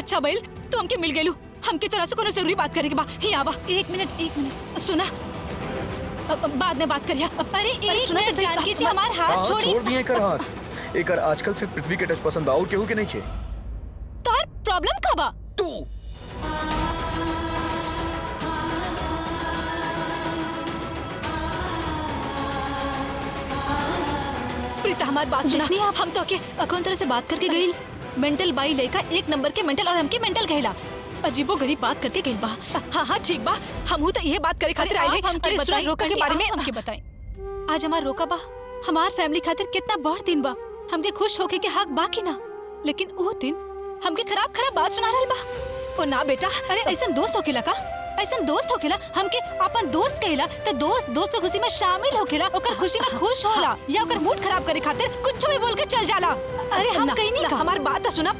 अच्छा बैल तू हमके मिल गेलू। हमके तोरा से कोनो जरूरी बात करे के बा। ही आवा। एक मिनट सुना, बाद में बात करिया। अरे एक मिनट जानकी जी, हमार हाथ छोड़ी। छोड़ दिए कर हाथ। एकर आजकल सिर्फ पृथ्वी के टच पसंद बा और केहू के नहीं खे। तोहर प्रॉब्लम का बा? तू प्रीता हमारी बात सुना। हम तो के कौन तरह से बात करके गई? मेंटल बाई लेका एक नंबर के मेंटल और हमके मेंटल कहला। अजीबो गरीब बात करके गई बा। हाँ ठीक बा, हमहू तो ये बात करे खातिर आए हैं। अरे सुना, रोका के बारे में हमके बताएं। आज हमार रोका बा हमार फैमिली खातिर कितना बड़ दिन बा। हमके खुश होके के हक बा कि ना, लेकिन वो दिन हमके खराब बात सुना रहल बा। ओ ना बेटा, अरे ऐसा दोस्त होकेला का? ऐसा दोस्त होकेला हमके अपन दोस्त कहेला तो दोस्त के खुशी में शामिल होकेला, ओकर खुशी में खुश होला या ओकर मूड खराब करे खातिर कुछ भी बोल के चल जाला। अरे हम कहीं नहीं का। हमारी बात तो सुना।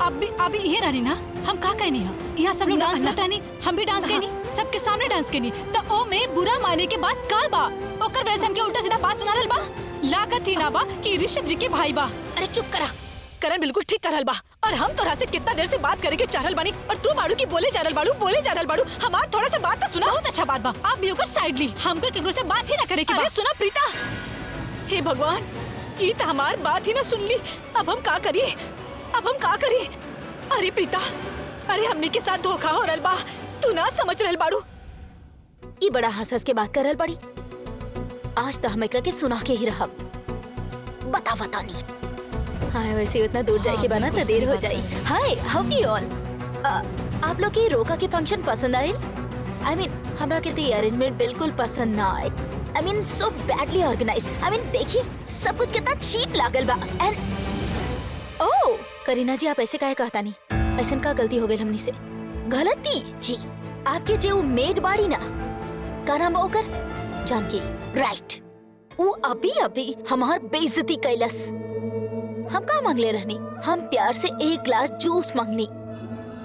अभी ये रानी ना, हम का कहनी है? यहाँ सब लोग डांस करता नहीं, हम भी डांस करनी, सबके सामने डांस करनी। तो ओ में बुरा माने के बात का बा? ओकर वजह से हमके उल्टा सीधा बात सुना रहल बा। लागत ही ना बा कि ऋषभ जी के भाई बा। अरे चुप करा। करण बिल्कुल ठीक करल बा और हम तोरा से कितना देर से बात करे के चाहल बानी और तू बाड़ू की बोले जा रहल बाड़ू। हमार थोड़ा सा बात तो सुना। बहुत अच्छा बात बा, आप भी ओकर साइड ली। हमको केकरो से बात ही ना करे के बा। अरे सुना प्रीता, हे भगवान, ये तो हमार बात ही ना सुन ली। अब हम का करिए? अरे प्रीता, अरे हमने के साथ धोखा हो रहल बा, तू ना समझ रहल बाड़ू। ये बड़ा हंस के बात कर रहल बाड़ी। आज तो हम एकरा के सुना के ही रहब। बता नहीं। हाँ वैसे उतना दूर जाए के बना तो देर हो जाए। Hi how you all? आप लोग के रोका के फंक्शन पसंद आए? आई मीन हमरा के तो अरेंजमेंट बिल्कुल पसंद ना आए। I mean so badly organised. I mean देखिए सब कुछ कितना चीप लागल बा। एंड ओह करीना जी, आप ऐसे काहे कहता नहीं? ऐसा का गलती हो गई हमनी से? गलती जी आपके जो मेड बाड़ी ना, का नाम ओकर? जानकी, राइट। वो अभी हमार बेइज्जती कैलस। हम का मांगले रहनी? हम प्यार से एक ग्लास जूस मांगनी,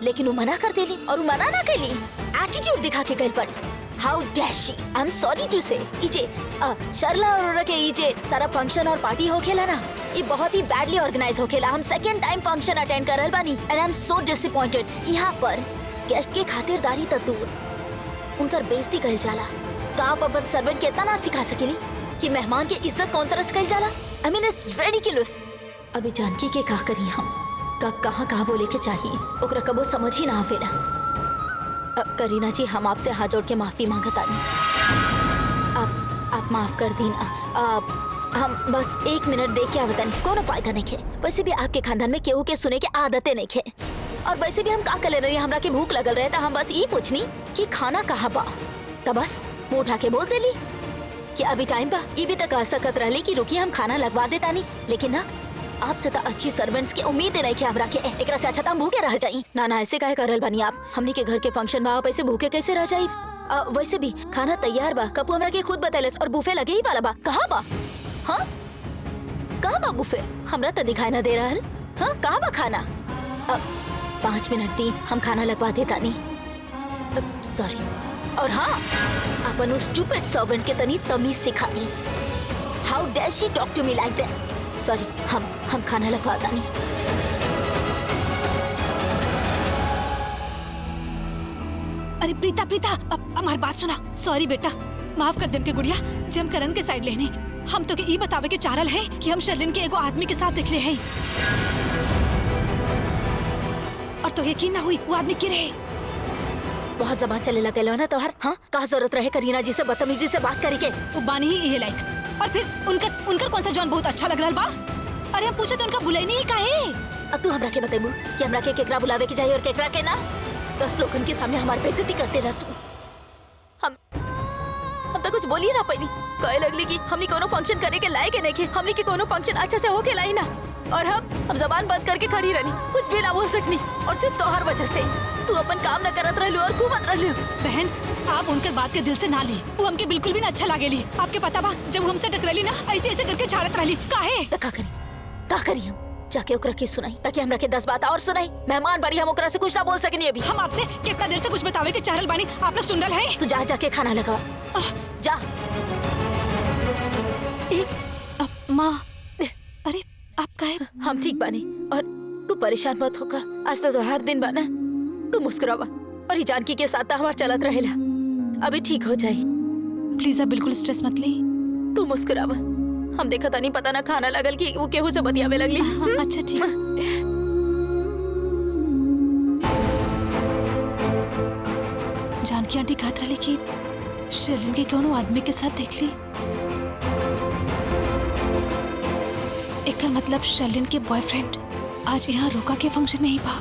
लेकिन वो मना कर देली और वो मना ना कैली। एटीट्यूड दिखा के गई पड़ी। How dare she. I am sorry to say. इजे शर्ला और औरा के इजे सारा फंक्शन और पार्टी होखेला ना, ये बहुत ही बैडली ऑर्गेनाइज होखेला। हम सेकंड टाइम फंक्शन अटेंड करल बानी and I am so disappointed. यहाँ पर गेस्ट के खातिरदारी त दूर, उनकर बेइज्जती कइल जाला। का आप अपन सर्वेंट के इतना ना सिखा सकेली कि मेहमान के इज्जत कौन तरह से कइल जाला? I mean it's ridiculous. अभी जानकी के का करी हम? कब कहाँ बोले के चाहिए ओकरा कबो समझ ही ना आवेला। अब करीना जी, हम आपसे हाथ जोड़ के माफी मांगता नहीं। आप माफ कर दी ना। हम बस एक मिनट देख के आवतन, कोनो फायदा नहीं खे। वैसे भी आपके खानदान में केहू के सुने के आदतें नहीं खे। और वैसे भी हम का कर ले रही, हमरा के भूख लगल रहे था। हम बस ये पूछनी कि खाना कहाँ बा, तब बस मुँह उठा के बोल देली कि अभी टाइम बा। ये भी तो कह सकत रहली कि रुकिए हम खाना लगवा देता नहीं, लेकिन ना आपसे तो अच्छी सर्वेंट्स की उम्मीद नहीं क्या हमरा के। एकरा से अच्छा तो हम भूखे रह जाई ना। ऐसे काहे करल बनी आप? हमनी के घर के फंक्शन में आप ऐसे भूखे कैसे रह जाई? वैसे भी खाना तैयार बा, कपू हमरा के खुद बतैलस और बुफे लगे ही वाला बा। कहाँ बा? हाँ कहाँ बा बुफे? हमरा तो दिखाई ना दे रहल। हाँ कहाँ बा खाना? 5 मिनट दी, हम खाना लगवा देता नहीं। सॉरी। और हाँ, अपन उस स्टूपिड सर्वेंट के तनी तमीज सिखा दी। How dare she talk to me like that? Sorry, हम खाना लगवाता नहीं। अरे प्रीता, अब हमारी बात सुना। सॉरी बेटा, माफ कर दे के गुड़िया। जम करण के साइड लेने हम तो के ई बतावे के चारल है कि हम शर्लिन के एगो आदमी के साथ देखले हैं और तो यकीन ना हुई वो आदमी के रहे। बहुत जबान चले लगे ना तोहर। हाँ का जरूरत रहे करीना जी से बदतमीजी से बात करे के? वो बानी ही ये लाइक। और फिर उनकर कौन सा जॉन बहुत अच्छा लग रहा बा? अरे हम पूछे तो उनका बुलाई नहीं काहे? अब तू हमरा के बतेबू कि हमरा के केकरा बुलावे के चाहिए और केकरा के ना? 10 लोगन के सामने हमारी बेइज्जती करते रहसू। हम तो कुछ बोलिए ना पैनी। कहे लगली कि हमनी कोनो फंक्शन करे के लायक नहीं के। हमनी के कोनो फंक्शन अच्छा से होके लाई ना, और हम जबान बंद करके खड़ी रहनी, कुछ भी ना बोल सकनी। और सिर्फ तोहर वजह से तू अपन काम न करत रहलू और घूमत रहलू। बहन, आप उनकर बात के दिल से ना ली। वो हमके बिल्कुल भी ना अच्छा लागेली। आपके पता बा, जब वो हमसे टकराली ना, ऐसे करके झाड़त रहली। काहे? तो का करी हम? जाके ओकरा के सुनाई ताकि हमरा के 10 बात और सुनाई। मेहमान बड़ी, हम ओकरा से कुछ ना बोल सकनी। अभी हम आपसे कितना देर से कुछ बतावे के चाहल बानी, आपने सुनल है? तू जाके खाना लगवा जा। माँ, अरे आप काहे? हम ठीक बानी और तू परेशान मत होगा। आज तो हर दिन बना तू मुस्कुरावा और ये जानकी के साथ हमार चलत रहेला। अभी ठीक हो जाए। प्लीज आप बिल्कुल स्ट्रेस मत ली। तू मुस्कुरावा। हम देखा था नहीं, पता ना खाना लगल कि वो केहू से बतियावे लगली। अच्छा ठीक। जानकी आंटी कहत रही कि शर्लिन के कोनो आदमी के साथ देख ली। एकर मतलब शर्लिन के बॉयफ्रेंड आज यहाँ रोका के फंक्शन में ही बा।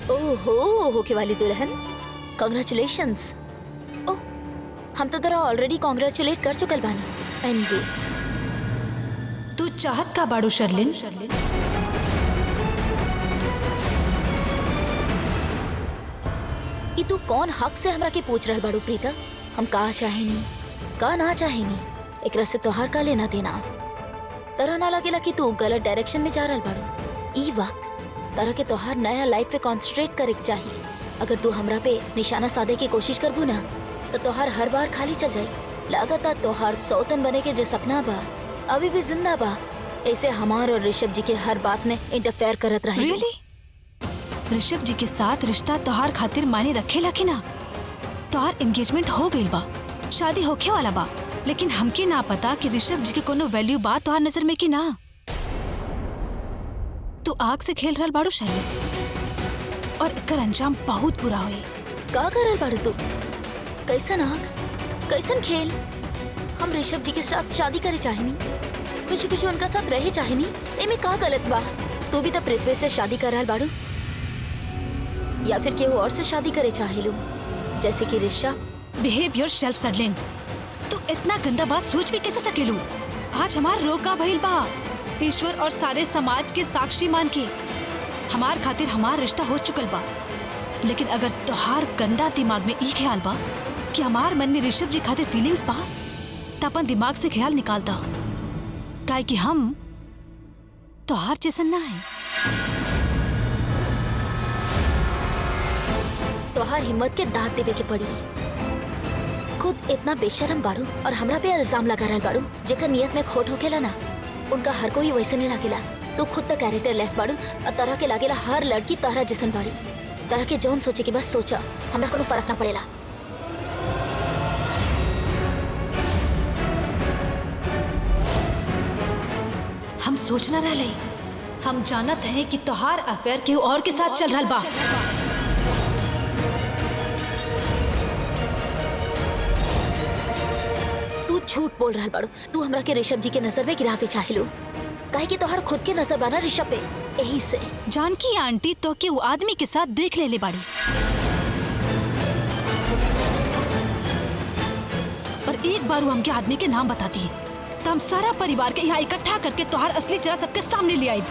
ओहो, होके वाली दुल्हन, कांग्रेचुलेशंस। ओह, हम तो तेरा ऑलरेडी कांग्रेचुलेट कर चुकल बानी। एनीवेज, तू चाहत का बाड़ू शर्लिन? ई तू कौन हक से हमरा के पूछ रहल बाड़ू प्रीता? हम का चाहेनी, का ना चाहेनी, एकरा से तोहार का लेना देना। तरह ना लगेला कि तू गलत डायरेक्शन में जा रहल बाड़ू। ई वक्त तरह के तोहार नया लाइफ पे कॉन्सेंट्रेट करे के चाहिए। अगर तू हमरा पे निशाना साधे की कोशिश करबू ना तो तोहार हर बार खाली चल जाई। लागता तोहार सौतन बने के जो सपना बा अभी भी जिंदा बा। ऐसे हमार और ऋषभ जी के हर बात में इंटरफेयर करत रहे। रियली? ऋषभ जी के साथ रिश्ता तोहार खातिर मायने रखेला कि ना? तोहार एंगेजमेंट हो गइल बा, शादी होखे वाला बा, लेकिन हमके ना पता कि ऋषभ जी के कोनो वैल्यू बा तोहार नजर में कि ना। तू आग से खेल रहल बाड़ू शर्लिन, और एकर अंजाम बहुत बुरा होई। का करल बाड़ू तू? कैसन आग, कैसन खेल? हम ऋषभ जी के साथ शादी करे चाहेनी, कुछ कुछ उनका साथ रहे चाहेनी। एमे का गलत बा? तू भी तो पृथ्वी से शादी कर रहल बाड़ू, या फिर केहू और से शादी करे चाहेलू जैसे कि ऋषभ? Behave yourself Sherlyn. तू इतना गंदा बात सोच भी कैसे सकेलू? आज हमार रोका भइल बा, ईश्वर और सारे समाज के साक्षी मान के हमार खातिर हमार रिश्ता हो चुकल बा। लेकिन अगर तोहार गंदा दिमाग में ई ख्याल बा कि हमार मन में ऋषभ जी खातिर फीलिंग्स बा, त अपन दिमाग से ख्याल निकालता, काहे कि हम तोहार जैसन ना है। तोहार हिम्मत के दाद देवे के पड़ी। खुद इतना बेशरम बाड़ू और हमरा पे इल्जाम लगा रहल बाड़ू। जेकर नियत में खोट होकेला ना, उनका हर कोई वैसे नहीं लागेला। तू खुद तक कैरेक्टर लेस बाड़ू और तरह के लागेला हर लड़की तरह जैसन बाड़ी। तरह के जौन सोचे के बस सोचा, हमरा कोनो फर्क ना पड़ेला। हम सोच न रहले, हम जानत हैं कि तोहार अफेयर केहू और के साथ चल रहल बा। तू झूठ बोल रहल बाड़ू। तू हमरा के ऋषभ जी के नजर में गिरावे चाहेलू, काहे कि तोहार खुद के नजर बाना ऋषभ पे। यही से जानकी आंटी तो के वो आदमी के साथ देख ले बाड़ी, पर एक बार वो हमके आदमी के नाम बता दिए तो हम सारा परिवार के यहाँ इकट्ठा करके तोहार असली चेहरा सबके सामने ले आई।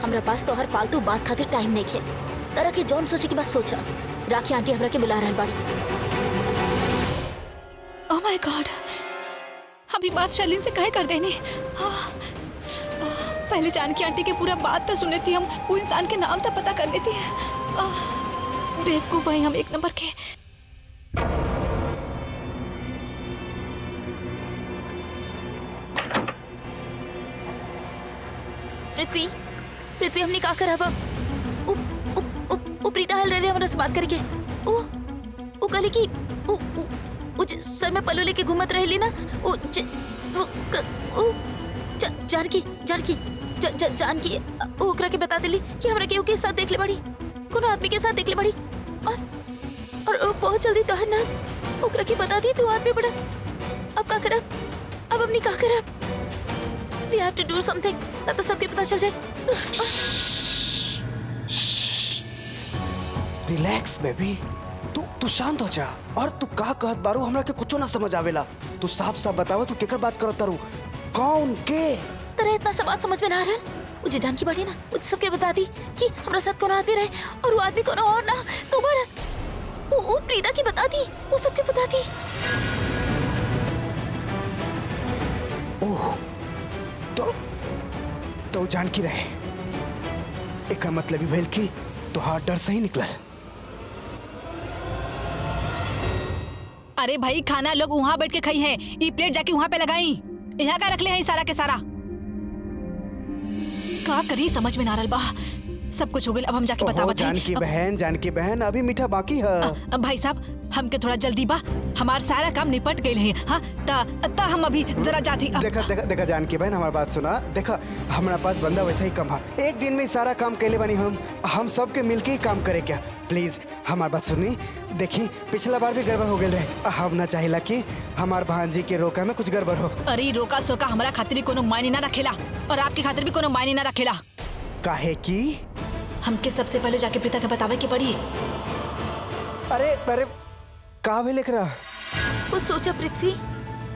हमरा पास तोहार फालतू बात खातिर टाइम नहीं है। तरह के जौन सोचे की बस सोचा। राखी आंटी हमरा के बुला रहल बाड़ी। ओह माय गॉड, अभी बात शर्लिन से कहे कर देनी। पहले जानकी आंटी के पूरा बात तो सुने थी, हम वो इंसान के नाम तो पता कर लेती है। बेवकूफ है हम एक नंबर के। पृथ्वी, पृथ्वी हमने का करब? प्रीता हल रहे हमरा से बात करके। ओ कहले कि सर में पल्लू लेके घूमत रहेली ना। जानकी जानकी ओकरा के बता देली कि हमरा केहू के साथ देख ले बड़ी, कोनो आदमी के साथ देख ले बड़ी। और बहुत जल्दी तोहर नाम ओकरा के बता दी तू आदमी बड़ा। अब का करब? अब हमने का करब? We have to do something, ना तो सबके पता चल जाए। रिलैक्स बेबी, तू शांत हो जा। और तू का कहत बारू हमरा के कुछो ना समझ आवेला। तू साफ साफ बतावा तू केकर बात करत तारू? कौन के? तेरे इतना सा बात समझ में ना आ रहा? मुझे जान की बाड़ी ना मुझे सबके बता दी कि हमारा साथ कौन आदमी रहे और वो आदमी कौन और ना तो बड़ा वो प्रीता की बता दी, वो सबके बता दी। ओह, तो जान की रहे एक मतलब ही भेल की तो हाथ डर से ही निकला। अरे भाई खाना लोग वहाँ बैठ के खाई है, ये प्लेट जाके वहाँ पे लगाई, यहाँ का रख ले है सारा के सारा। का करी समझ में ना रल बा, सब कुछ हो गया। अब हम जाके बतावत हैं। जान की बहन अभी मीठा बाकी है। भाई साहब हमके थोड़ा जल्दी बा, हमार सारा काम निपट गए है। हाँ ता हम अभी जरा जाती। देखा जान की बहन हमारी बात सुना। देखा हमारा पास बंदा वैसा ही कम है, एक दिन में सारा काम कैले बनी हम सबके मिलके ही काम करे क्या। प्लीज हमारी बात सुनी। देखी पिछला बार भी गड़बड़ हो गए रहे, हम ना चाहिला कि हमार भांजी के रोका में कुछ गड़बड़ हो। अरे रोका सोका हमारा खातिर कोनो मायने ना रखेला और आपके खातिर भी कोनो मायने ना रखेला। काहे की हमके सबसे पहले जाके पिता के बतावे के पड़ी। अरे का भी लिख रहा। कुछ सोचा पृथ्वी,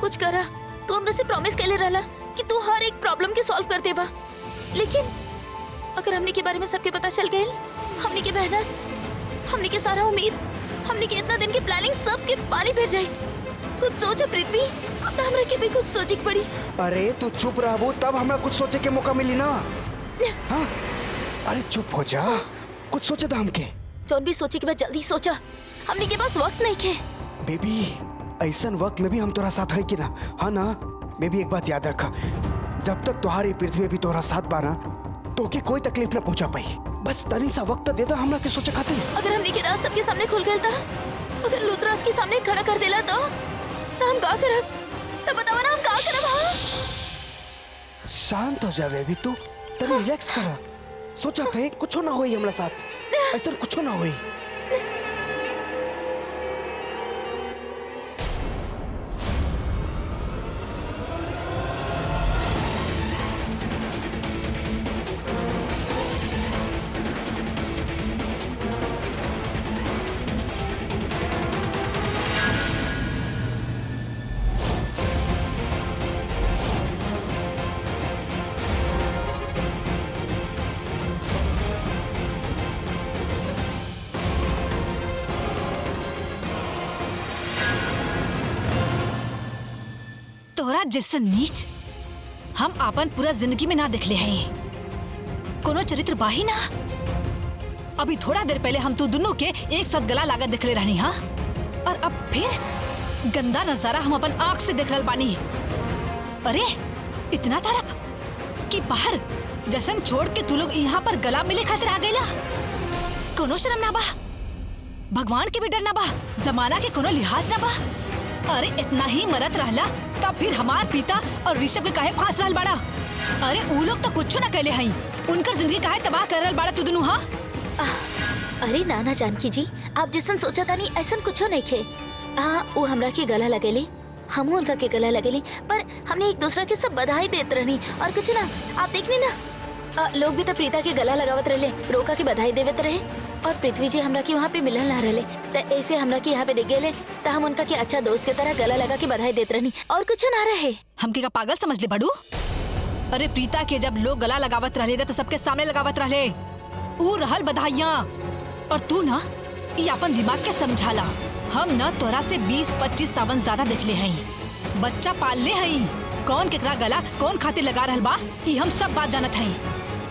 कुछ करा। तू हमरे से प्रॉमिस कैले रहला कि तू हर एक प्रॉब्लम के सॉल्व कर देवा, लेकिन अगर हमने के बारे में सबके पता चल गए, हमने की मेहनत, हमने के सारा उम्मीद, हमने के इतना दिन की प्लानिंग सब के पानी फिर जाए। कुछ सोचा पृथ्वी, अब तो हमरा के भी कुछ सोचे की पड़ी। अरे तू चुप रहबो तब हमरा कुछ सोचे के मौका मिली ना। हाँ? अरे चुप हो जा, कुछ सोचे था हमके। जौन भी सोचे के बाद जल्दी सोचा, हमने के पास वक्त नहीं के। बेबी ऐसा वक्त में भी हम तोरा साथ है कि ना। हाँ ना बेबी, एक बात याद रखा, जब तक तुम्हारी पृथ्वी भी तोरा साथ बाना तो की कोई तकलीफ ना पहुंचा पाई। बस तनी सा वक्त दे दा हमरा के सोचे खातिर। अगर हमने के राज सबके सामने खुल गया था, अगर लूथराज के सामने खड़ा कर देला तो हम का करब? तो बतावा ना हम का करब? हाँ? शांत हो जा बेबी, तू तनी रिलैक्स करा। सोचा थे कुछ ना होई हमरा साथ, ऐसा कुछ ना होई। तोरा जैसे नीच हम आपन पूरा जिंदगी में ना देखले हैं। कोनो चरित्र बाही ना। अभी थोड़ा देर पहले हम तू दोनों के एक साथ गला लागत देखले रहनी। हाँ, और अब फिर गंदा नजारा हम अपन आंख से देख रहल बानी। अरे इतना तड़प कि बाहर जश्न छोड़ के तू लोग यहाँ पर गला मिले खातिर आ गईला। कोनो शर्म ना बा, भगवान के भी डर ना बा, जमाना के कोनो लिहाज ना बा। अरे इतना ही मरत रहला तब फिर हमार पिता और ऋषभ के काहे फांस रहल बाड़ा? अरे उ लोग तो कुछ ना कहले हई, उनकर जिंदगी काहे तबाह कर रहल बाड़ा तू दोनों? हाँ अरे नाना जानकी जी, आप जैसन सोचा था नहीं ऐसा कुछ नहीं खे। हाँ वो हमरा के गला लगेली, हम उनका के गला लगेली, पर हमने एक दूसरा के सब बधाई देते रहनी और कुछ ना। आप देखने ना लोग भी तो प्रीता के गला लगावत रहे, रोका के बधाई देवत रहे, और पृथ्वी जी हमरा के वहाँ पे मिलल ना रहे। तो ऐसे हमरा के यहाँ पे देख गए तो हम उनका के अच्छा दोस्त के तरह गला लगा के बधाई देते रहनी और कुछ ना रहे। हमके का पागल समझ ले बड़ू? अरे प्रीता के जब लोग गला लगावत रहे तो सबके सामने लगावत रहे, ऊ रहल बधाइयाँ। और तू ना ये अपन दिमाग के समझाला, हम ना तोरा से 20-25 सावन ज्यादा देखले हई, बच्चा पालले हई। कौन केकरा गला कौन खातिर लगा रहल बा ये हम सब बात जानत हई।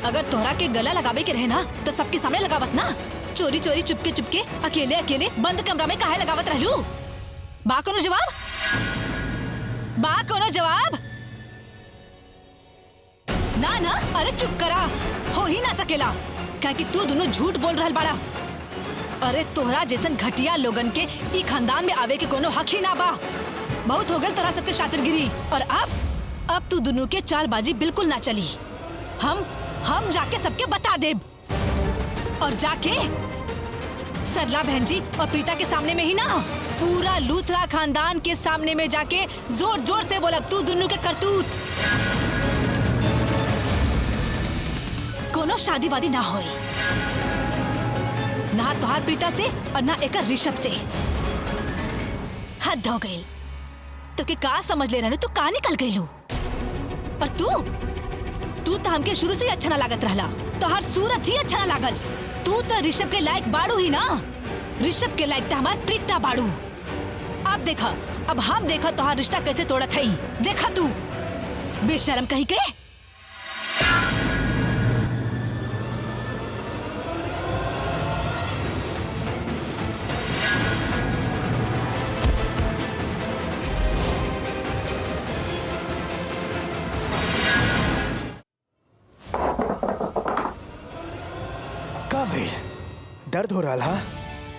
अगर तोहरा के गला लगावे के रहे ना तो सबके सामने लगावत ना, चोरी चोरी चुपके चुपके अकेले अकेले बंद कमरा में काहे लगावत रहलू? बा कोनो जवाब? बा कोनो जवाब? ना ना, अरे चुप करा, हो ही ना सकेला, क्या कि तू दोनों झूठ बोल रहल बाड़ा। अरे तोहरा जैसन घटिया लोगन के ई खानदान में आवे के कोनो हक ही ना बा। बहुत हो गल तोरा सबके शातिरगिरी, और अब तू दोनों के चालबाजी बिल्कुल ना चली। हम जाके सबके बता देब, और जाके सरला बहन जी और प्रीता के सामने में ही ना, पूरा लूथरा खानदान के सामने में जाके जोर जोर से बोलब तू दोनों के करतूत। कोनो शादी वादी ना होई, ना तोहार प्रीता से और ना एक ऋषभ से। हद हो गई। तो के का समझ ले रहे? तू का निकल गई लू? और तू तू तो हमके शुरू से ही अच्छा ना लागत रहला, तो हर सूरत ही अच्छा ना लागल। तू तो ऋषभ के लायक बाड़ू ही ना, ऋषभ के लायक तो हमार प्रीता बाड़ू। अब देखा, अब हम देखा तोहार रिश्ता कैसे तोड़त हई। देखा तू बेशरम कहीं के। का भइल? दर्द हो रहा हा?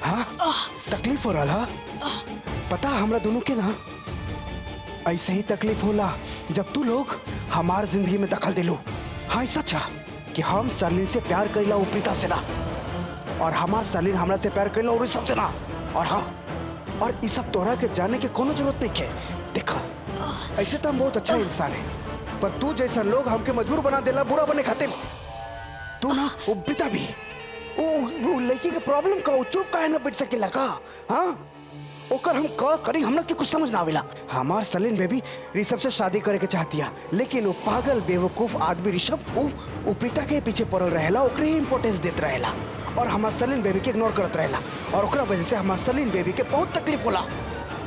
हाँ? तकलीफ हो रहा हा? पता हमरा दोनों के ना ऐसे ही तकलीफ होला जब तू लोग हमार जिंदगी में दखल दिलो। हाँ सच है कि हम सरलीन से प्यार करेला वो प्रीता से ना, और हमार सरलीन हमरा से प्यार करेला और सब से ना। और हाँ, और इस सब तोहरा के जाने की कोनो जरूरत नहीं है। देखा, ऐसे तो हम बहुत अच्छा इंसान है, पर तू जैसा लोग हमके मजबूर बना देला बुरा बने खातिर। तू ना वो प्रीता भी वो लड़की के प्रॉब्लम का चुप काहे ना बैठ सकेला का? हाँ, ओकर हम का करी हमरा के कुछ समझ ना आवेला। हमार सलीन बेबी ऋषभ से शादी करे के चाहतिया, लेकिन वो पागल बेवकूफ आदमी ऋषभ वो प्रीता के पीछे पड़ल रहेला, ओकरे ही इंपॉर्टेंस देत रहेला और हमार सलीन बेबी के इग्नोर करत रहेला, और ओकरा वजह से हमार सलीन बेबी के बहुत तकलीफ होला।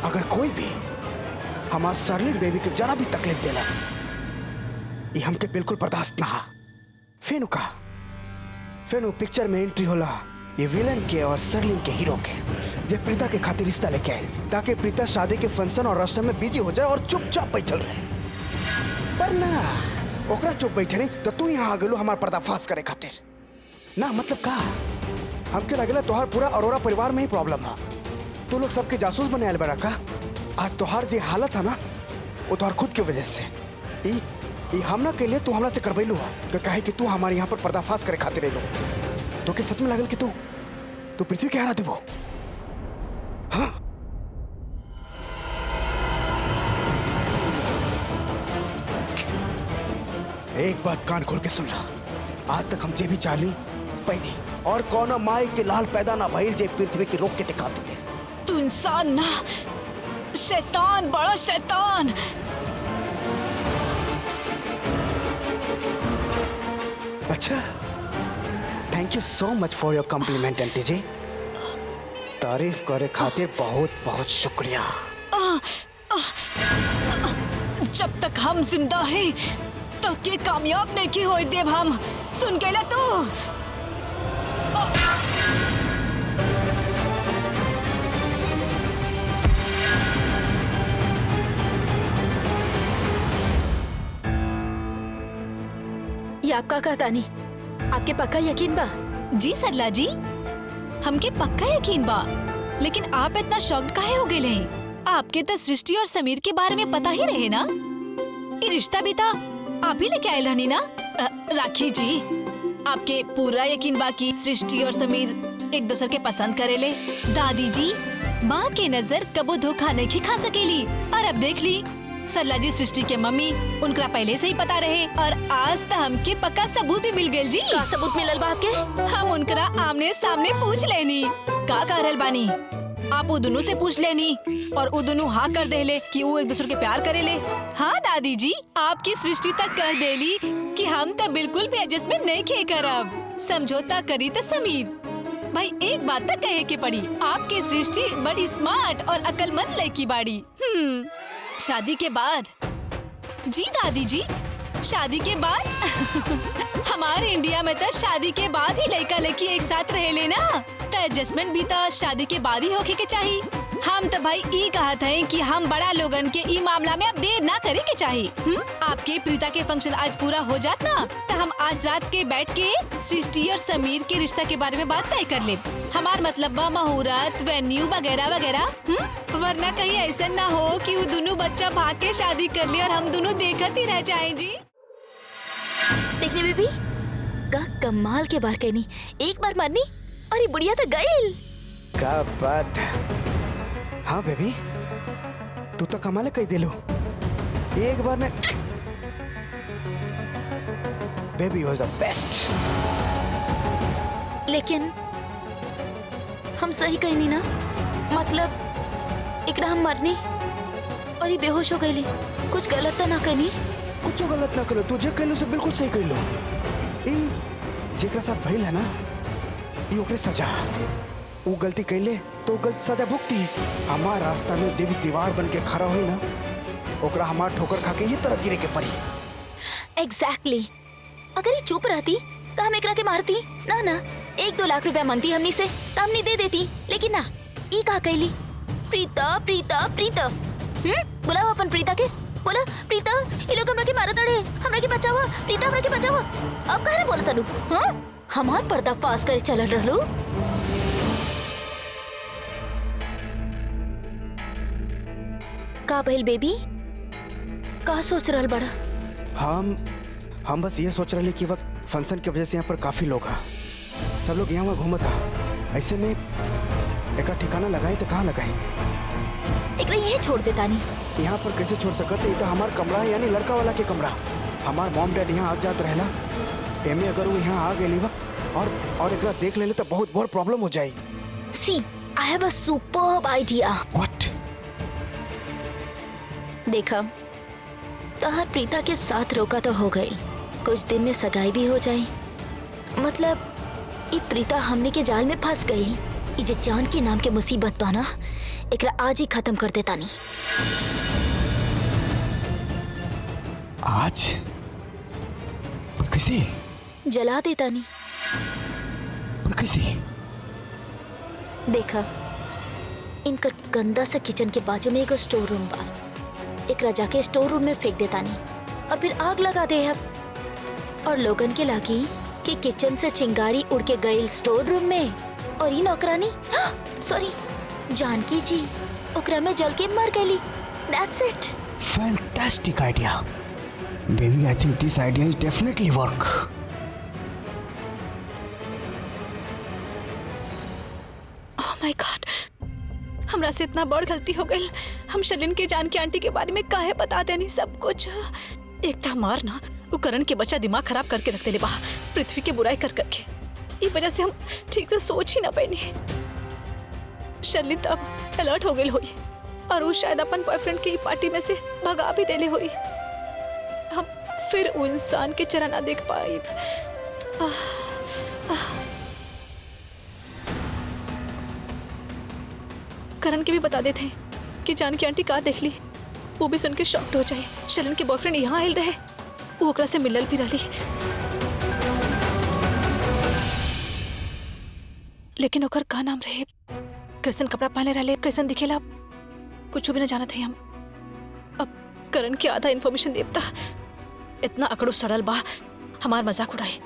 अगर कोई भी हमार सलीन बेबी के जरा भी तकलीफ देलस, ये हमके बिल्कुल बर्दाश्त ना। फिर वो पिक्चर में एंट्री होला ये विलन के और सरलिन के हीरो के, जे प्रीता के खातिर रिश्ता लेके आए ताकि प्रीता शादी के फंक्शन और रस्म में बिजी हो जाए और चुपचाप बैठल रहे। पर ना, ओकरा चुप बैठे नहीं तो तू यहाँ आ गेलो हमार पर्दाफाश करे खातिर ना। मतलब का हमके लगेला तोहार पूरा अरोरा परिवार में ही प्रॉब्लम है। तू लोग सबके जासूस बने आयल बड़ा का। आज तोहार जे हालत है ना वो तोहार खुद की वजह से। ई हमना के लिए तू हमरा से करवैलू है कहे कि तू हमारे यहाँ पर पर्दाफाश करे खातिर लो। तो के सच में लागल कि तू पृथ्वी के हरा देबो? हाँ, एक बात कान खोल के सुन ला, आज तक हम जे भी चाहली पैनी और कौन माई के लाल पैदा ना भइल जे पृथ्वी की रोक के दिखा सके। तू इंसान ना, शैतान, बड़ा शैतान। अच्छा, thank you so much for your complement aunty जी। तारीफ करे खातिर बहुत बहुत शुक्रिया। जब तक हम जिंदा हैं तब ये कामयाब नहीं की होई देव हम। सुन गेला तू? ये आपका कहता नहीं, आपके पक्का यकीन बा? जी सरला जी, हमके पक्का यकीन बा, लेकिन आप इतना शॉक्ड काहे हो गए? आपके तो सृष्टि और समीर के बारे में पता ही रहे ना। ये रिश्ता भी था आप ही लेके आए रहनी ना। राखी जी, आपके पूरा यकीन बा कि सृष्टि और समीर एक दूसरे के पसंद करेले? दादी जी, माँ के नजर कबो धोखा नहीं खा सकेली, और अब देख ली सरला जी सृष्टि के मम्मी, उनका पहले से ही पता रहे, और आज तक हमके पक्का सबूत भी मिल गए जी। का सबूत मिलल बा आपके? हम उनकरा आमने सामने पूछ लेनी का करल बानी। आप वो दोनों से पूछ लेनी और वो दोनों हाँ कर देले कि वो एक दूसरे के प्यार करेले। हाँ दादी जी, आपकी सृष्टि तक कर देली कि हम तो बिल्कुल भी एडजस्टमेंट नहीं खे करब, समझौता करी तो समीर। भाई एक बात तक कहे के पड़ी, आपकी सृष्टि बड़ी स्मार्ट और अकलमंद लड़की बाड़ी। शादी के बाद? जी दादी जी, शादी के बाद हमारे इंडिया में तो शादी के बाद ही लड़का लड़की एक साथ रह लेना, तो एडजस्टमेंट भी तो शादी के बाद ही होके के चाहिए। हम तो भाई ये कहते हैं कि हम बड़ा लोगन के ई मामला में अब देर ना करे के चाहिए। आपके प्रीता के फंक्शन आज पूरा हो जात ना, तो हम आज रात के बैठ के सृष्टि और समीर के रिश्ता के बारे में बात तय कर ले। हमार मतलब मुहूर्त, वेन्यू वगैरह वगैरह, वरना कहीं ऐसा ना हो कि वो दोनों बच्चा भाग के शादी कर ले और हम दोनों देखत ही रह जाए। जी देखने में भी का कमाल के बार कहनी, एक बार मारनी और ये बुढ़िया तो गई। क्या बात है। हाँ बेबी, तू तो कमाल कही दिलो एक बार में। बेबी वाज द बेस्ट। लेकिन हम सही कहनी ना, मतलब एकरा हम मरनी और ये बेहोश हो गई, कुछ गलत तो ना कहनी? कुछ गलत ना करो, तुझे कहलू से बिल्कुल सही कहलू। ई जेकरा साथ भइल है ना, ई ओकरे सजा। वो गलती कैले तो गलत सजा भुगती। हमार रास्ता में जे भी दीवार बन के खड़ा हुई ना, ओकरा हमार ठोकर खा के ये तरफ गिरे के पड़ी। एग्जैक्टली। अगर ये चुप रहती तो हम एकरा के मारती ना। ना 1-2 लाख रुपया मांगती हमनी से तो हमनी दे देती, लेकिन ना ई का कहली प्रीता प्रीता प्रीता। बुलाओ अपन प्रीता के, बोला प्रीता ये लोग हमरा के मारत अड़े, हमरा के बचावा प्रीता, हमरा के बचावा। अब कहने बोलत तनु? हां हमार पर्दा पास करे चलल रहलू। का भइल बेबी, का सोच रहल बड़ा? हम बस ये सोच रहे कि वक्त फंक्शन की वजह से यहाँ पर काफी लोग हैं, सब लोग यहाँ घूमता। ऐसे में एक ठिकाना लगाए तो कहाँ लगाए? एकरा यही छोड़ देता नहीं। यहाँ पर कैसे छोड़ सकते? ये तो हमार कमरा है, यानी लड़का वाला के कमरा। हमार मॉम डैड यहाँ आ जात रहला, एमे अगर वो यहाँ आ गई और एकरा देख ले तो बहुत बड़ प्रॉब्लम हो जाए। See I have a superb idea. What? देखा तोहर प्रीता के साथ रोका तो हो गई, कुछ दिन में सगाई भी हो जाए। मतलब ये प्रीता हमने के जाल में फंस गई। ये जे जानकी नाम के मुसीबत बाना, एकरा आज ही खत्म कर देता नहीं। आज? पर किसी? जला देता नहीं। पर किसी? देखा इनकर गंदा सा किचन के बाजू में एगो स्टोर रूम बा, एकरा जाके स्टोर रूम में फेंक देता नहीं और फिर आग लगा दे है। और लोगन के लागी कि किचन से चिंगारी उड़ के गई स्टोर रूम में, और ये नौकरानी सॉरी जानकी जी ओकरा में जल के मर गई। That's it. Fantastic idea baby, I think this idea is definitely work. Oh my God, हमरा से इतना बड़ गलती हो गई। हम शलिन के जानकी आंटी के बारे में काहे बता देनी सब कुछ। एक था मार ना वो करण के बच्चा दिमाग खराब करके रख देले बा, पृथ्वी के बुराई कर करके। ये वजह से हम ठीक से सोच ही ना पानी। शलिन तब अलर्ट हो गई हुई और वो शायद अपन बॉयफ्रेंड की पार्टी में से भगा भी देले हुई। हम फिर वो इंसान के चेहरा ना देख पाए। करण के भी बता देते कि जानकी आंटी का देख ली, वो भी सुन के शॉक्ड हो जाए। शलिन के बॉयफ्रेंड यहाँ आयल रहे, वो ओकरा से मिलल भी रही, लेकिन ओकर का नाम रहे, कैसन कपड़ा पहने रहे, कैसन दिखेला, कुछ भी न जाना थे हम। अब करण के आधा इन्फॉर्मेशन देवता इतना अकड़ू सड़ल बा, हमार मजाक उड़ाए।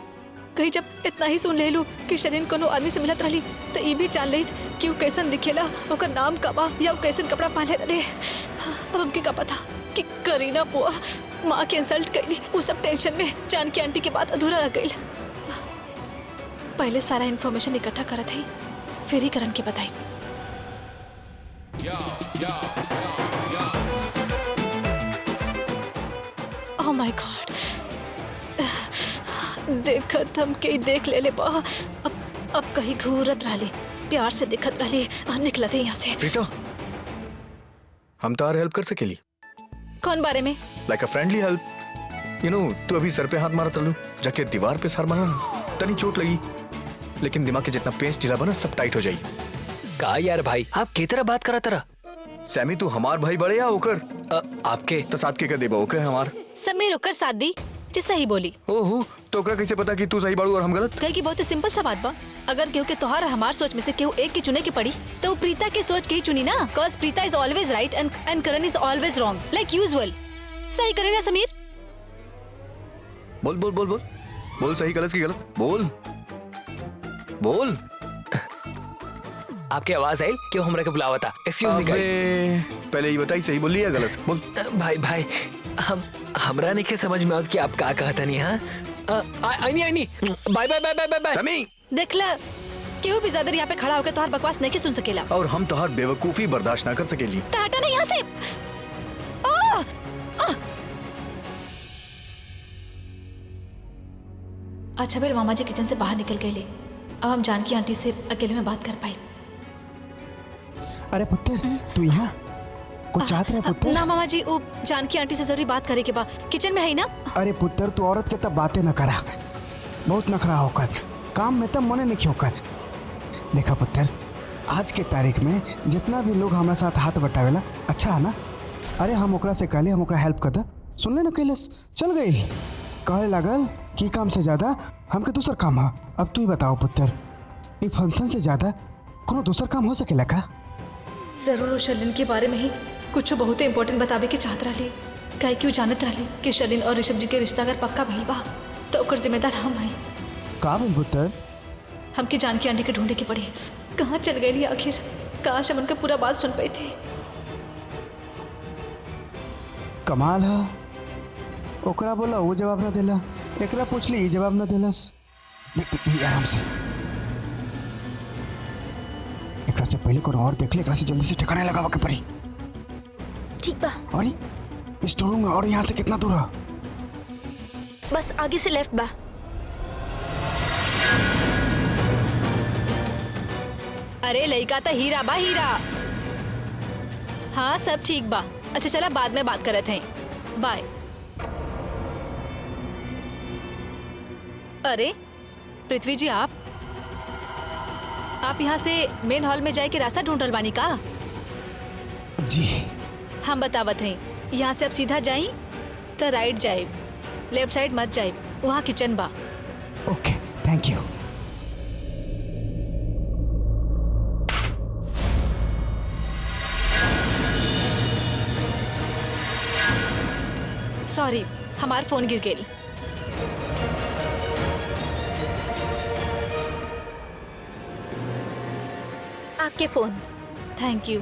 कहीं जब इतना ही सुन ले लू कि शलिन कोनो आदमी से मिलत रही तो ये भी जान ली कि वो कैसन दिखेला, ओकर नाम का बा या वो कैसन कपड़ा पहने रहे। अब हमके का पता कि करीना बुआ माँ के इंसल्ट कैली। वो सब टेंशन में जानकी आंटी के बाद अधूरा रह गई। पहले सारा इन्फॉर्मेशन इकट्ठा करत है, फिर ही करण के बताई। ओह माय गॉड, देखत हम के देख ले बा। अब कहीं घूरत रही, प्यार से दिखत रही, निकलत है यहाँ से। प्रीता, हम तार हेल्प कर सकेली। कौन बारे में? लाइक a friendly help. You know, तू अभी सर पे हाथ मारा चलू, जाके दीवार पे सर मारा, तनी चोट लगी, लेकिन दिमाग के जितना पेस्ट ढीला बना सब टाइट हो जाई। का यार भाई, आप के तरह बात करा तरह? सैमी तू हमार भाई बड़े या ओकर? आपके तो साथ के कर देबा ओकर हमार। समीर ओकर साथ दी जे सही बोली। ओहो, तो ओकरा कैसे पता कि तू सही बाड़ू और हम गलत? कहे कि बहुत ही सिंपल सा बात बा। अगर केहू के तोहार और हमार सोच में से केहू एक की चुने की पड़ी तो वो प्रीता के सोच के ही चुनी ना। Cause Preeta is always right and Karan is always wrong like usual. सही करे ना समीर? बोल बोल बोल बोल बोल, सही गलत की गलत बोल बोल। आपकी आवाज आई क्यों हमरा के बुलावा था? Excuse me guys. पहले ये बताई सही बोली या गलत बोल। भाई हमरा नहीं के समझ में आवत कि आप का कहता नहीं। हाँ आई नहीं bye bye bye bye bye. समी देखला केहू भी ज्यादा यहाँ पे खड़ा होकर तोहार बकवास नहीं के सुन सकेला और हम तोहार बेवकूफी बर्दाश्त ना कर सकेली। तो हटा ना यहाँ से। अच्छा फिर मामा जी किचन से बाहर निकल गए। अब हम जानकी आंटी से अकेले में बात कर पाए। अरे पुत्र, तू यहाँ? कुछ चाहत रहे पुत्र? ना मामा जी, वो जानकी आंटी से जरूरी बात करे के बा। किचन में है ना? अरे पुत्र, तू औरत के तब बातें न करा, बहुत नखरा होकर काम में तब मने नहीं होकर। देखा पुत्र, आज के तारीख में जितना भी लोग हमारे साथ हाथ बटावेला अच्छा है ना। अरे हम ओकरा से कहले हम ओकरा हेल्प कर दा, सुनले न कैलस, चल गई। कहे लागल कि काम से ज्यादा हमके दूसर काम है। अब तू ही बताओ पुत्र, ये फंक्शन से ज्यादा कोनो दूसर काम हो सकेला का? जरूर वो शर्लिन के बारे में ही कुछ बहुत इम्पोर्टेंट बतावे के चाहत रही। काहे क्यों जानत रही कि शर्लिन और ऋषभ जी के रिश्ता अगर पक्का भइल बा तो ओकर जिम्मेदार हम हैं। का बोल पुत्र? हमके जानकी आंटी के ढूंढे के पड़ी। कहाँ चल गई आखिर? काश हम उनका पूरा बात सुन पाई थी। कमाल है, ओकरा बोला वो जवाब न देला, एकरा पूछली ई जवाब न देलस। आराम से, एकरा से पहले कोनो और देख ले, एकरा से जल्दी से ठिकाने लगावा के पड़ी। ठीक बा, और ये स्टोर रूम और यहाँ से कितना दूर है? बस आगे से लेफ्ट बा। अरे लइका तो हीरा बा, हीरा। हाँ सब ठीक बा। अच्छा चला बाद में बात करते हैं, बाय। अरे पृथ्वी जी, आप यहाँ से मेन हॉल में जाए के रास्ता ढूंढ रहे बानी का? जी हम बतावत हैं, यहाँ से अब सीधा जाई तो राइट जाए, लेफ्ट साइड मत जाए, वहाँ किचन बा। ओके, थैंक यू। सॉरी, हमार फोन गिर गेल। आपके फोन। Thank you.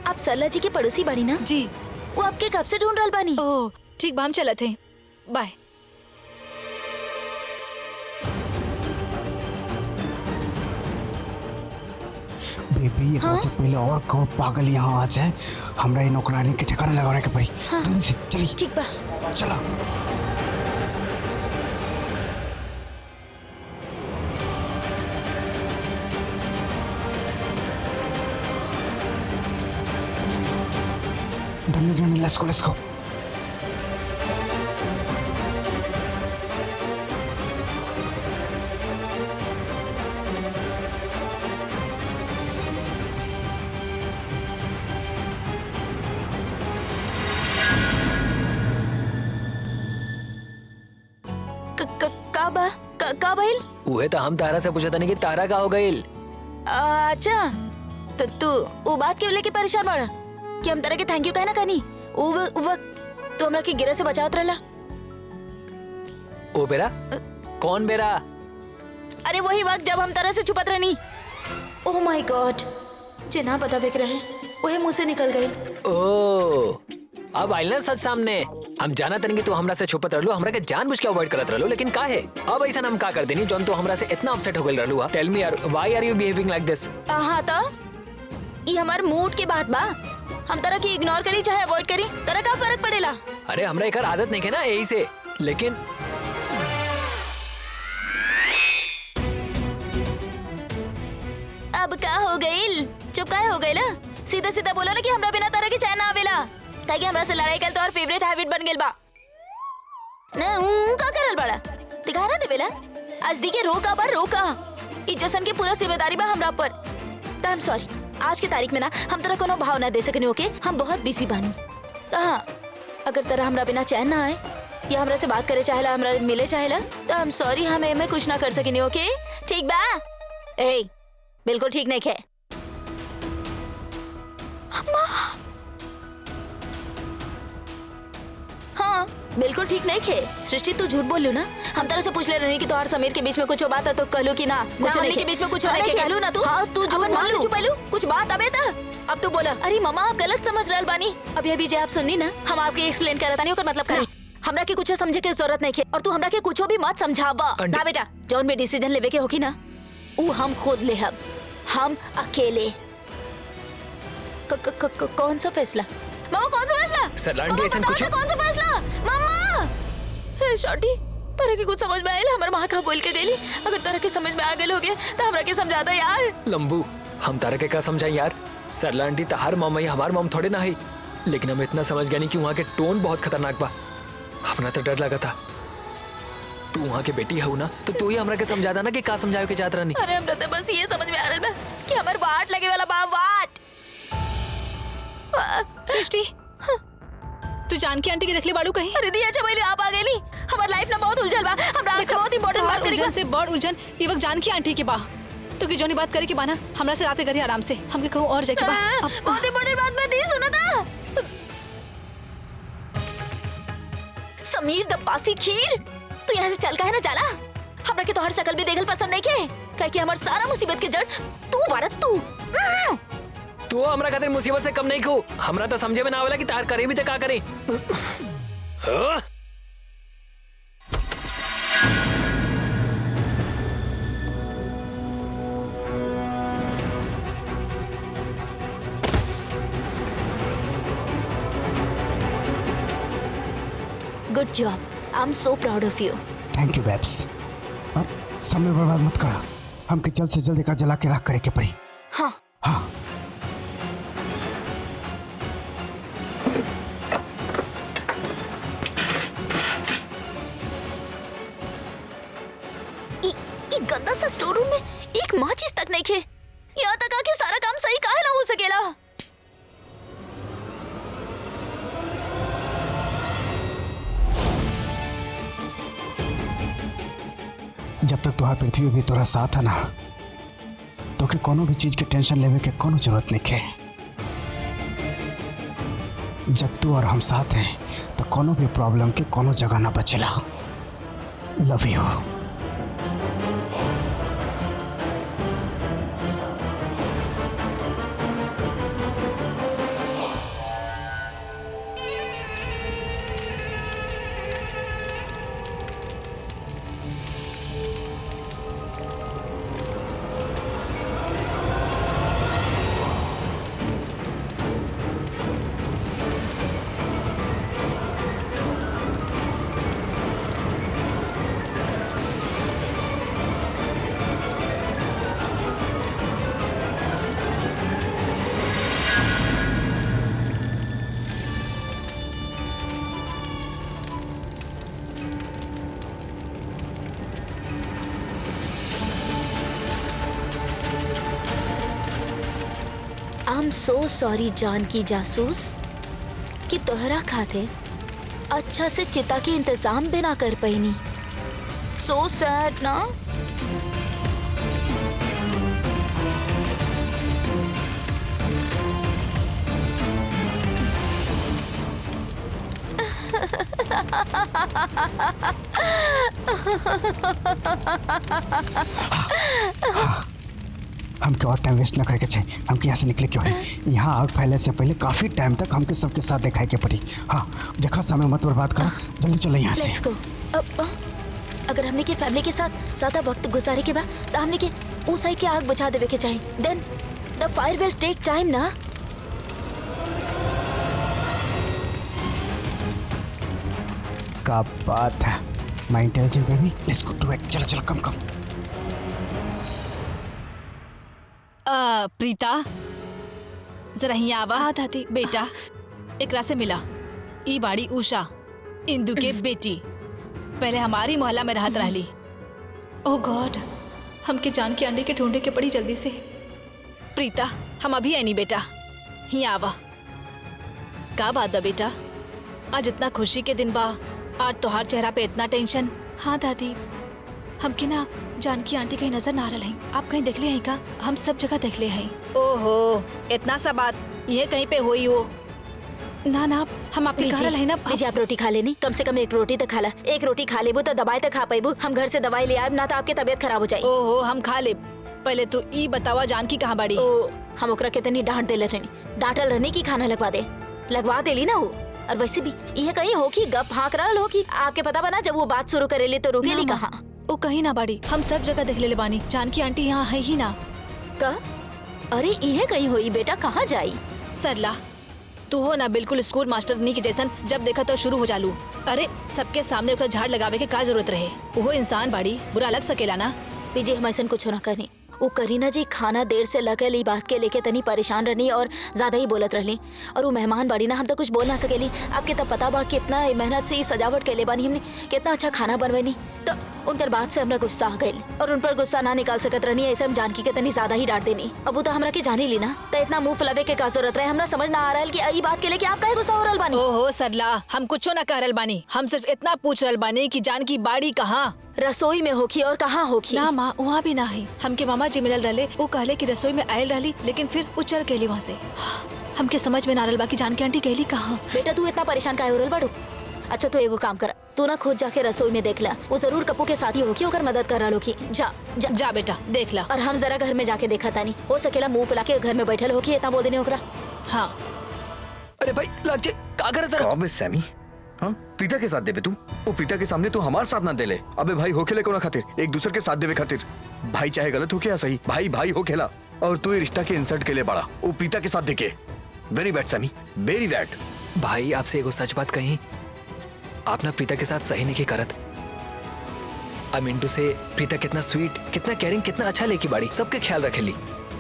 आप सरला जी के पड़ोसी बाड़ी ना? जी। वो आपके कब से ढूंढ रहल बानी? ओह ठीक बा, हम चलत हैं, बाय। बेबी, एकरा से पहले और कौन पागल यहाँ आ जाए, हमरा ये नौकरानी के ठिकाने लगाने के पड़ी। जल्दी से चलिए। ठीक बा। चला। डन, लेट्स गो। का भइल? उहे तो हम तारा से पूछा था नहीं कि तारा का हो गईल। अच्छा, तो तू वो बात के लेके परेशान बाड़ा कि हम तरह के थैंक यू कहना कहनी? वो वक्त तू हमरा के गिरे से बचावत रहला। ओ बेरा? कौन बेरा? अरे वही वक्त जब हम तरह से छुपत रहनी। ओह माय गॉड, जिना पता बिक रहे वही मुंह से निकल गई। ओ अब आइल ना सच सामने। हम जाना तनी कि तू हमरा से छुपत रहलू, हमरा के जानबूझ के अवॉइड करत रहलू, लेकिन काहे? अब ऐसा हम का कर देनी जौन तू हमरा से इतना अपसेट हो गइल रहलू? टेल मी यार, व्हाई आर यू बिहेविंग लाइक दिस? हाँ तो ये हमार मूड के बात बा। हम तरह की इग्नोर करी चाहे अवॉइड करी, तरह का फर्क पड़ेला? अरे हमरा एकर आदत नहीं है ना यही से, लेकिन अब का हो गइल? चुप काहे हो गइल? सीधा सीधा बोला ना कि हमरा बिना तरह के चाय ना आवेला। काहे कि हमरा से लड़ाई कल तो और फेवरेट हैबिट बन गेल बा ना। का करल बड़ा दिखा ना देवेला। आज दी के रोका बा, रोका। इज्जतन के पूरा जिम्मेदारी बा हमरा पर। तो आई एम सॉरी, आज की तारीख में ना हम तरह कोनो भाव ना दे सकनी। ओके, हम बहुत बिजी बानी। हाँ, अगर तरह हमरा बिना चैन ना आए या हमरा से बात करे चाहेला, हमरा मिले चाहेला, तो आई एम सॉरी, हम एमे कुछ ना कर सकेनी। ओके ठीक बा? ए बिल्कुल ठीक नहीं है। हाँ बिल्कुल ठीक नहीं है। सृष्टि तू झूठ बोलू ना। हम तरह से पूछ ले रही कि तोहार समीर के बीच में कुछ बात है तो कहलू कि ना कुछ नहीं के बीच में कुछ नहीं के कहलू ना तू। हाँ तू झूठ बोलू, छुपैलू कुछ बात अबे था। अब तू बोला। अरे मामा आप गलत समझ रहल बानी। अभी अभी जे आप सुननी ना, हम आपके एक्सप्लेन करत तानी, ओकर मतलब करे। हमरा के कुछ समझे के जरूरत नहीं है और तू हमरा के कुछ भी मत समझावा ना बेटा। जौन भी डिसीजन लेवे के होगी ना वो हम खुद ले, हम अकेले। कौन सा फैसला मामा? कौन सा फैसला? सरलांडी ऐसा कुछ कौन सा फैसला मामा? हे शॉटी, तरह के कुछ समझ में आयल? हमर माँ का बोल के गेली। अगर तरह के समझ में आ गेल होगे तो हमरा के समझा दे यार। लंबू हम तारा के का समझाएं यार। सरला आंटी तहार मम्मी हमार मम थोड़े ना है, लेकिन हम इतना समझ गए नहीं कि वहाँ के टोन बहुत खतरनाक बा। हमरा तो डर लगा था। तू वहाँ के बेटी है ना, तो तू ही हमरा के समझा देना कि का समझावे के चाहत रहनी। अरे हमरा तो बस ये समझ में आ रहा है कि हमार वाट लगे वाला बा वाट। सृष्टि, तू जानकी आंटी के देखले बाड़ू कहीं? अरे दी अच्छा भइले आप आ गइली। हमार लाइफ ना बहुत उलझल बा। हमरा आपसे बहुत इंपॉर्टेंट बात करे उलझन से बड़ उलझन ई वक्त जानकी आंटी के बा। तो की जोनी बात करे के बाना हमरा से राते करी आराम से। हमके कहूं और जाके बा। बहुत इंपॉर्टेंट बात मैं दी सुना था। समीर दब्बासी खीर, तू यहाँ से चल का है ना चला। हमरा के तोहर शक्ल भी देखल पसंद नहीं के, काहे कि हमार सारा मुसीबत के जड़ तू बाड़ा तू। तू हमरा खातिर मुसीबत से कम नहीं खू। हमरा तो समझे में ना आवेला कि तार करे भी तो का करे। हाँ? Good job, I am so proud of you. Thank you babes. अब समय बर्बाद मत करा, हमके जल्द से जल्द एकरा जला के राख करे के पड़ी। हाँ हाँ ई गंदा सा स्टोर रूम में एक माचिस तक नहीं खे। यहाँ तक आके सारा काम सही काहे ना हो सकेला। जब तक तुहार पृथ्वी भी तोरा साथ है ना, तो के कोनो भी चीज के टेंशन लेवे के कोनो जरूरत नहीं है। जब तू और हम साथ हैं तो कोनो भी प्रॉब्लम के कोनो जगह ना बचेला। Love you. I am so sorry Janki जासूस कि तोहरा खाते अच्छा से चिता के इंतजाम भी ना कर पैनी। सो सैड ना। हमके और टाइम वेस्ट न करे के चाहिए। हमके यहाँ से निकले क्यों है? यहाँ आग फैले से पहले काफी टाइम तक हमके सबके साथ दिखाई के पड़ी। हाँ देखा, समय मत बर्बाद कर, जल्दी चलो यहाँ से। Let's go. अगर हमने के फैमिली के साथ ज्यादा वक्त गुजारे के बाद तो हमने के उस साइड के आग बुझा देवे के चाहिए। Then the fire will take time ना। क्या बात है, my intelligent baby, let's go to it. चलो चलो, कम कम। प्रीता जरा यहाँ आवा। हाँ दादी। बेटा एकरा से मिला। ई बाड़ी उषा, इंदु के बेटी, पहले हमारी मोहल्ला में रहत रहली। ओह गॉड, हमके जानकी आंटी के ढूंढे के पड़ी जल्दी से। प्रीता हम अभी आई नहीं बेटा, यहाँ आवा। का बात बा बेटा, आज इतना खुशी के दिन बा, आज तोहार चेहरा पे इतना टेंशन। हाँ दादी, हमके ना जानकी आंटी कहीं नजर ना आ रही। आप कहीं देख ले हैं का? हम सब जगह देख ले हैं। ओहो, इतना सा बात ये कहीं पे हुई हो? ना ना, हम आपके कहा रहे ना। लीजिए आप रोटी खा लेनी, कम से कम एक रोटी तो खा ला। एक रोटी खा लेबू तो दवाई तो खा पाइबू। हम घर से दवाई ले आए ना तो आपके तबीयत खराब हो जाए। ओहो, हम खा ले। पहले तो ई बतावा जानकी कहाँ बाड़ी? ओ, हम ओकरा के तनी डांट देले रहनी, डांटल रहनी की खाना लगवा देली ना वो। और वैसे भी ये कहीं हो कि गप हाँक रहल हो कि आपके पता बना जब वो बात शुरू करेली तो रुकेली कहाँ? वो कहीं ना बाड़ी, हम सब जगह देख ले बानी। जानकी आंटी यहाँ है ही ना। का? अरे ये कहीं हुई बेटा, कहाँ जाई? सरला तू हो ना बिल्कुल स्कूल मास्टरनी के जैसन, जब देखा तो शुरू हो जालू। अरे सबके सामने ओकरा झाड़ लगावे के का जरूरत रहे? वो इंसान बाड़ी, बुरा लग सकेला ना। विजय हम ऐसा कुछ ना करनी, वो करीना जी खाना देर से लगल ई बात के लेके तनी परेशान रहनी और ज्यादा ही बोलत रहली। और वो मेहमान बाड़ी ना, हम तो कुछ बोल ना सकेली। आपके तब पता बा कितना मेहनत से सजावट कैले बानी हमने, कितना अच्छा खाना बनवेनी। तो उनकर बात से हमरा गुस्सा आ गइल और उन पर गुस्सा ना निकाल सकत रहनी, ऐसे हम जानकी के तनी ज्यादा ही डांट देनी। अब वो तो हमरा के जाने ली ना, तो इतना मुंह फुलावे के का जरूरत रहे। हमरा समझ ना आ रहा है कि ई बात के लेके आप काहे गुस्सा हो रहल बानी। ओहो सरला, हम कुछो ना कह रहल बानी, हम सिर्फ इतना पूछ रहल बानी कि जानकी बाड़ी कहाँ। रसोई में होखी और कहाँ होखी? ना माँ, वहाँ भी ना है। हमके मामा जी मिलल रहले, वो कहले कि रसोई में आयल रहली, लेकिन फिर वो चल गई वहाँ से। हमके समझ में ना रहल बा कि जानकी आंटी गईली कहाँ। बेटा तू इतना परेशान काहे हो रहल बाड़ू? अच्छा तो एगो काम कर, तू ना खुद जाके रसोई में देख ला, वो जरूर कप्पू के साथ ही होगी, ओकर मदद कर रहा होगी। जा जा जा बेटा देख ला। और हम जरा घर में जाके देखा तानी, हो सकेला मुंह फुला के घर में बैठल होगी, इतना बोल देने ओकरा। हाँ अरे भाई लाके का करत रहा? अबे सैमी, हाँ प्रीता के साथ देबे तू? वो प्रीता के सामने तू हमारे साथ ना दे ले। अबे भाई हो खेले कोना खातिर, एक दूसरे के साथ देवे खातिर। भाई चाहे गलत हो के या सही, भाई भाई हो खेला। और तू ये रिश्ता के इंसल्ट के लिए बड़ा वो प्रीता के साथ देके। Very bad Sammy, very bad. भाई आपसे एगो सच बात कही, आप ना प्रीता के साथ सही नहीं करत। अब मिंटू से प्रीता कितना स्वीट, कितना केयरिंग, कितना अच्छा लेकी बाड़ी, सबके ख्याल रखेली।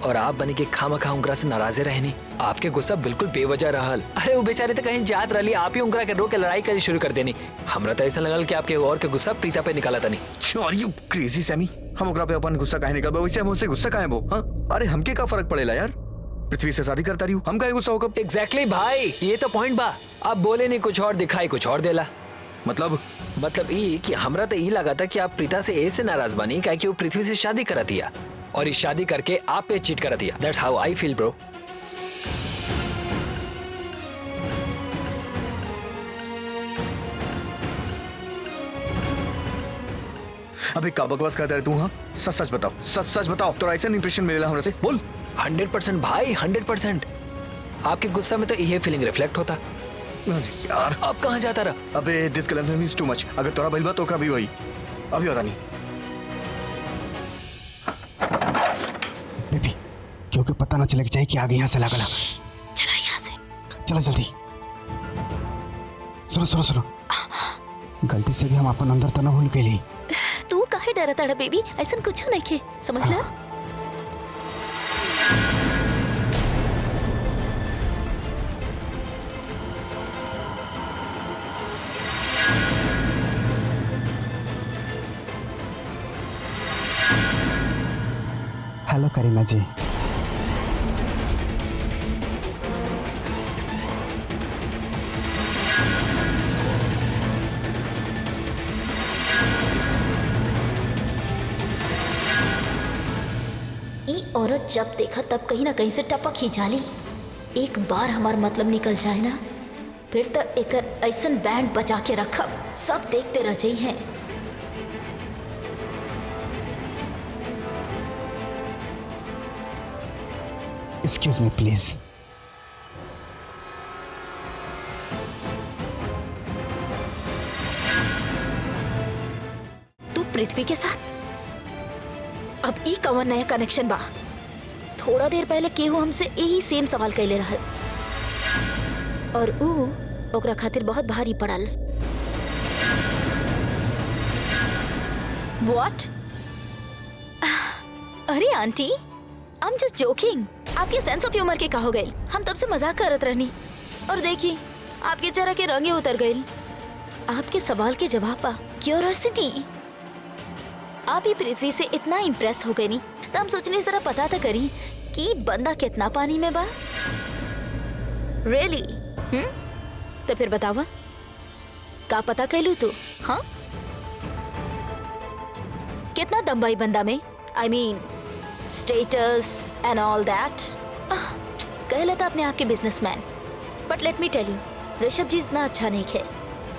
और आप बने के खामा खा उंगरा से नाराजे रहनी। आपके गुस्सा बिल्कुल बेवजह रहल। अरे वो बेचारे तो कहीं जात रही, आप ही उंगरा के रोक के लड़ाई करनी शुरू कर देनी। हमरा तो ऐसा लगल कि आपके और के गुस्सा प्रीता पे निकाला था नहीं। आर यू क्रेजी सैमी? हम ओकरा पे अपन गुस्सा काहे निकालबे? वैसे हम उससे गुस्सा काहे बो? हाँ अरे हमके का फर्क पड़ेला यार? पृथ्वी से शादी करता रही हूँ, हम काहे गुस्सा होगा? एग्जैक्टली भाई, ये तो पॉइंट बा। आप बोले नहीं कुछ और, दिखाई कुछ और देला। मतलब ये कि हमरा तो ये लगा था कि आप प्रीता से ऐसे नाराज बनी क्या कि वो पृथ्वी से शादी करा दिया और इस शादी करके आप पे चीट करा दिया। That's how I feel bro. अबे का बकवास करता है तू? हाँ सच सच बताओ, सच सच बताओ। तो ऐसा इंप्रेशन मिलेला हमरा से, बोल। 100% भाई 100%। आपके गुस्सा में तो ये फीलिंग रिफ्लेक्ट होता। यार आप कहाँ जाता रहा? अबे दिस कलम इज टू मच। अगर तोरा बलबा तो ओकरा भी वही। अभी पता नहीं बेबी, क्योंकि पता ना चले कि चाहिए कि आगे यहाँ से लागला। चला यहाँ से, चलो जल्दी। सुनो सुनो सुनो, गलती से भी हम अपन अंदर तना भूल गई। तू काहे डरता है बेबी? ऐसा कुछ नहीं के, समझ ला। हेलो करीना जी। ई औरत जब देखा तब कहीं ना कहीं से टपक ही जाली। एक बार हमार मतलब निकल जाए ना, फिर तो एकर ऐसन बैंड बजा के रखब, सब देखते रह जाई हैं। Excuse me please. तू पृथ्वी के साथ? अब ई कवन नया कनेक्शन बा? थोड़ा देर पहले केहू हमसे यही सेम सवाल कैले रहल और ऊ ओकरा खातिर बहुत भारी पड़ल। What? अरे aunty, I am just joking. आपके सेंस ऑफ ह्यूमर के का हो गई? हम तब से मजाक करत रहनी और देखी आपके चेहरा के रंगे उतर गए। आपके सवाल के जवाब पा क्यूरियोसिटी। आप ही पृथ्वी से इतना इम्प्रेस हो गई नी, तो हम सोचने जरा पता तो करी कि बंदा कितना पानी में बा। रियली? तो फिर बतावा, का पता कैलू तू? हाँ, कितना दम बाई बंदा में? I mean status and all that. कह लेता अपने आप के businessman, but let me tell you, Rishabh जी इतना अच्छा नहीं है।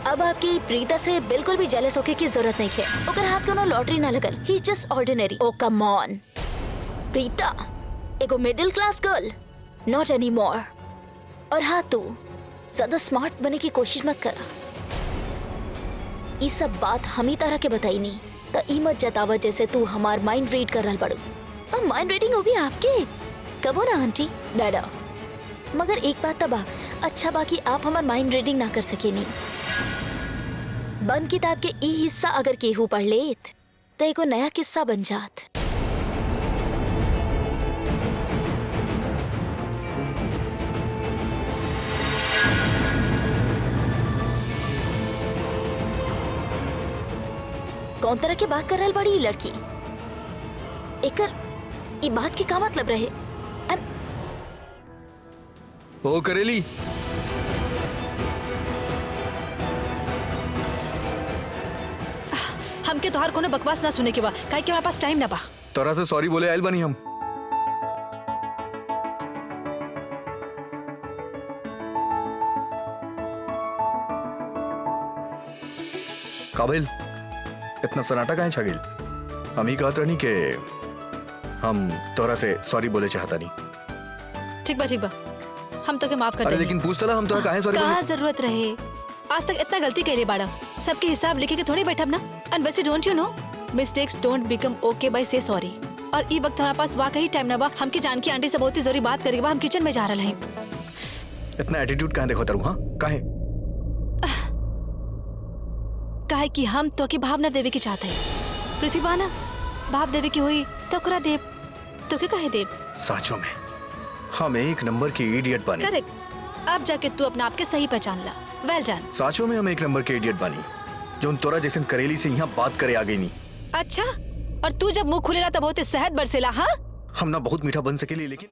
अब आपकी प्रीता से बिल्कुल भी जेलस होके की जरूरत नहीं है। ओकर हाथ कोनो लॉटरी ना लगल, he is just ordinary. Oh come on, Preeta एगो middle class girl, not any more. और हाँ, तू ज्यादा स्मार्ट बनने की कोशिश मत कर। ये सब बात हम ही तरह के बताई नहीं, तो ई मत जतावा जैसे तू हमार माइंड रीड कर रहल बड़ू। अब माइंड रीडिंग हो भी आपके कबो ना आंटी डैडा। मगर एक बात तबा अच्छा बाकी आप हमार माइंड रीडिंग ना कर सके नहीं। बंद किताब के ई हिस्सा अगर केहू पढ़ लेत तो एको नया किस्सा बन जात। कौन तरह के बात कर रहल बाड़ी ये लड़की? एकर ई बात के का मतलब रहे? ओ करेली, हमके तोहार कोनो बकवास ना सुने के बा, काहे कि हमारे पास टाइम ना बा। तोरा से सॉरी बोले आयल बनी हम। काबिल, इतना सन्नाटा काहे छा गेल? हम ही कहत रहनी के हम तोरा से सॉरी बोले चाहता नहीं। ठीक बा, हम तो के माफ कर अरे देंगे। लेकिन पूछतला हम तोरा काहे सॉरी का बोले? जरूरत रहे? आज तक इतना गलती कैले बाड़ा, सबके हिसाब लेके के थोड़ी बैठब ना। एंड वैसे don't you know, mistakes don't become okay by say sorry. और ई वक्त हमारे पास वाकई टाइम ना बा। हमकी जानकी आंटी से बहुत ही जरूरी बात करेके बा। हम किचन में जा रहल हई। इतना एटीट्यूड काहे देखो तारू? हां काहे? काहे कि हम तो की भावना देवे की चाहते हैं। प्रतिभा ना भाव देवे की हुई तो ओकरा देव, तो के कहे देव? सचो में हम एक नंबर की इडियट बानी। करेक्ट। अब जाके तू अपने आप के सही पहचान ला। वेल डन। सचो में हम एक नंबर के इडियट बानी, जो तोरा जैसे करेली से यहाँ बात करे आ गई नहीं। अच्छा, और तू जब मुंह खुलेला तब होते शहद बरसेला। हाँ, हम ना बहुत मीठा बन सकेली, लेकिन